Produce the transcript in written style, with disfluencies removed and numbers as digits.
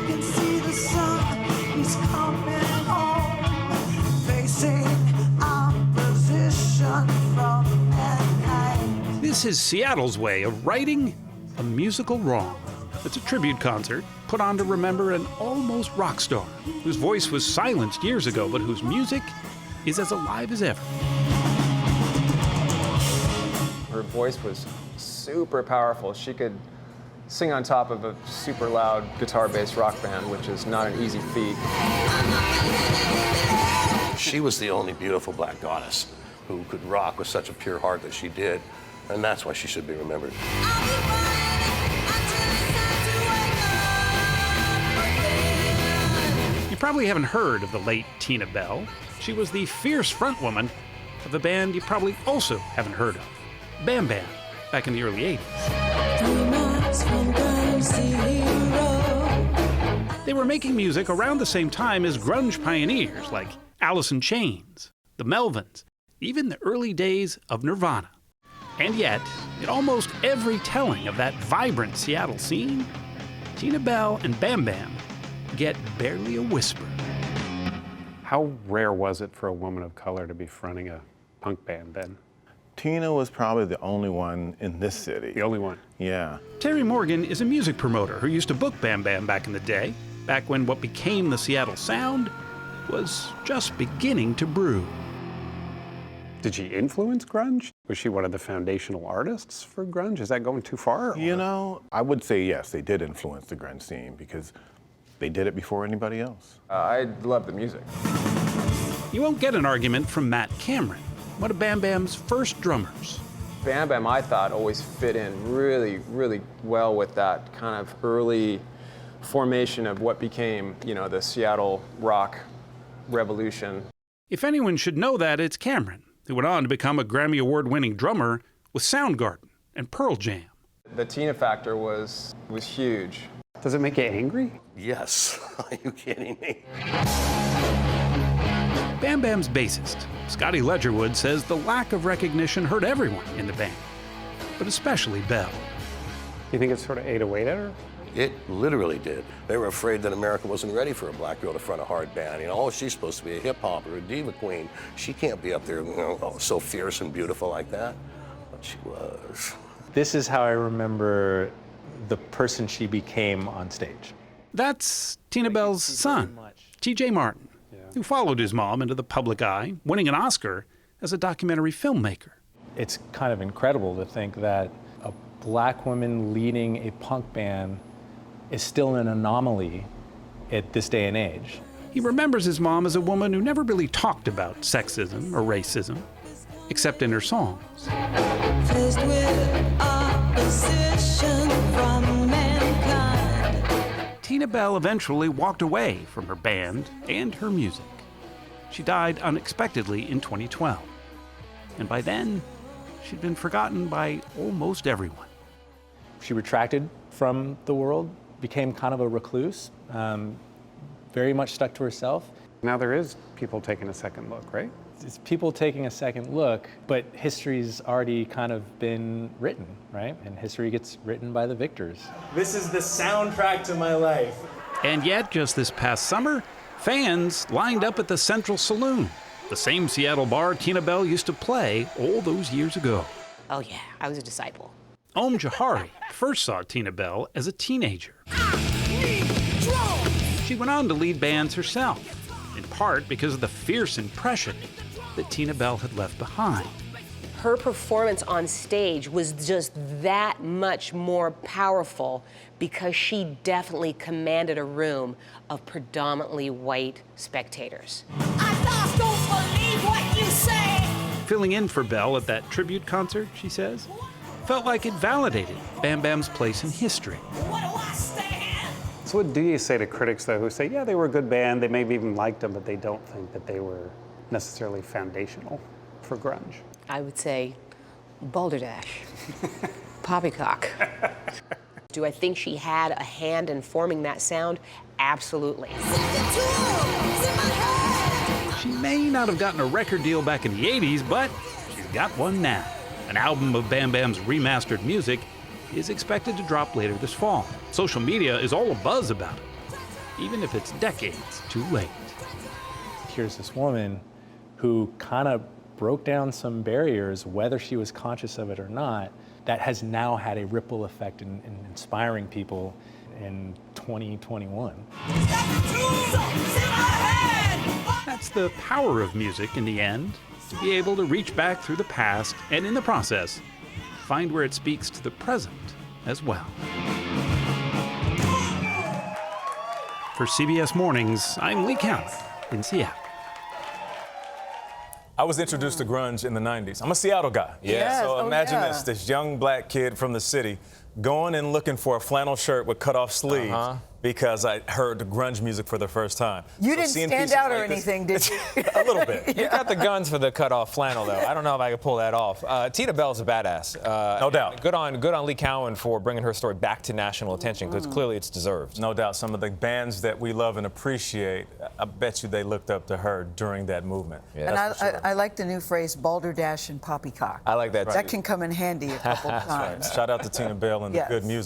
can see the sun, he's coming home, facing opposition from mankind. This is Seattle's way of righting a musical wrong. It's a tribute concert put on to remember an almost rock star whose voice was silenced years ago, but whose music is as alive as ever. Her voice was super powerful. She could sing on top of a super loud guitar-based rock band, which is not an easy feat. She was the only beautiful black goddess who could rock with such a pure heart that she did, and that's why she should be remembered. You probably haven't heard of the late Tina Bell. She was the fierce frontwoman of a band you probably also haven't heard of, Bam Bam, back in the early 80s. They were making music around the same time as grunge pioneers like Alice in Chains, the Melvins, even the early days of Nirvana. And yet, in almost every telling of that vibrant Seattle scene, Tina Bell and Bam Bam get barely a whisper. How rare was it for a woman of color to be fronting a punk band then? Tina was probably the only one in this city. The only one? Yeah. Terry Morgan is a music promoter who used to book Bam Bam back in the day, back when what became the Seattle sound was just beginning to brew. Did she influence grunge? Was she one of the foundational artists for grunge? Is that going too far? Or? You know, I would say yes, they did influence the grunge scene because they did it before anybody else. I love the music. You won't get an argument from Matt Cameron, one of Bam Bam's first drummers. Bam Bam, I thought, always fit in really, really well with that kind of early formation of what became, the Seattle rock revolution. If anyone should know that, it's Cameron, who went on to become a Grammy Award-winning drummer with Soundgarden and Pearl Jam. The Tina factor was huge. Does it make you angry? Yes. Are you kidding me? Bam Bam's bassist, Scotty Ledgerwood, says the lack of recognition hurt everyone in the band, but especially Bell. You think it sort of ate away at her? It literally did. They were afraid that America wasn't ready for a black girl to front a hard band. Oh, she's supposed to be a hip-hop or a diva queen. She can't be up there, so fierce and beautiful like that. But she was. This is how I remember the person she became on stage. That's Tina Bell's son, T.J. Martin, who followed his mom into the public eye, winning an Oscar as a documentary filmmaker. It's kind of incredible to think that a black woman leading a punk band is still an anomaly at this day and age. He remembers his mom as a woman who never really talked about sexism or racism, except in her songs. Faced with opposition from mankind. Tina Bell eventually walked away from her band and her music. She died unexpectedly in 2012. And by then, she'd been forgotten by almost everyone. She retracted from the world, became kind of a recluse, very much stuck to herself. Now there is people taking a second look, right? It's people taking a second look, but history's already kind of been written, right? And history gets written by the victors. This is the soundtrack to my life. And yet, just this past summer, fans lined up at the Central Saloon, the same Seattle bar Tina Bell used to play all those years ago. Oh yeah, I was a disciple. Om Jahari first saw Tina Bell as a teenager. She went on to lead bands herself, in part because of the fierce impression that Tina Bell had left behind. Her performance on stage was just that much more powerful because she definitely commanded a room of predominantly white spectators. I just don't believe what you say. Filling in for Bell at that tribute concert, she says, felt like it validated Bam Bam's place in history. What do I stand? So what do you say to critics, though, who say, yeah, they were a good band, they maybe even liked them, but they don't think that they were necessarily foundational for grunge? I would say balderdash, poppycock. Do I think she had a hand in forming that sound? Absolutely. She may not have gotten a record deal back in the 80s, but she's got one now. An album of Bam Bam's remastered music is expected to drop later this fall. Social media is all abuzz about it. even if it's decades too late. Here's this woman who kind of broke down some barriers, whether she was conscious of it or not, that has now had a ripple effect in inspiring people in 2021. That's the power of music in the end, to be able to reach back through the past and in the process, find where it speaks to the present as well. For CBS Mornings, I'm Lee Cowan in Seattle. I was introduced to grunge in the 90s. I'm a Seattle guy. Yes. So imagine yeah. this young black kid from the city going and looking for a flannel shirt with cut off sleeves because I heard the grunge music for the first time. You So didn't seeing stand pieces out or like this- anything, did you? A little bit. You got the guns for the cut-off flannel, though. I don't know if I could pull that off. Tina Bell's a badass. No doubt. Good on Lee Cowan for bringing her story back to national attention, because clearly it's deserved. No doubt. Some of the bands that we love and appreciate, I bet you they looked up to her during that movement. Yeah, And that's for sure. I like the new phrase, balderdash and poppycock. I like that, That too. can come in handy a couple times. Shout out to Tina Bell and Yes. the good music.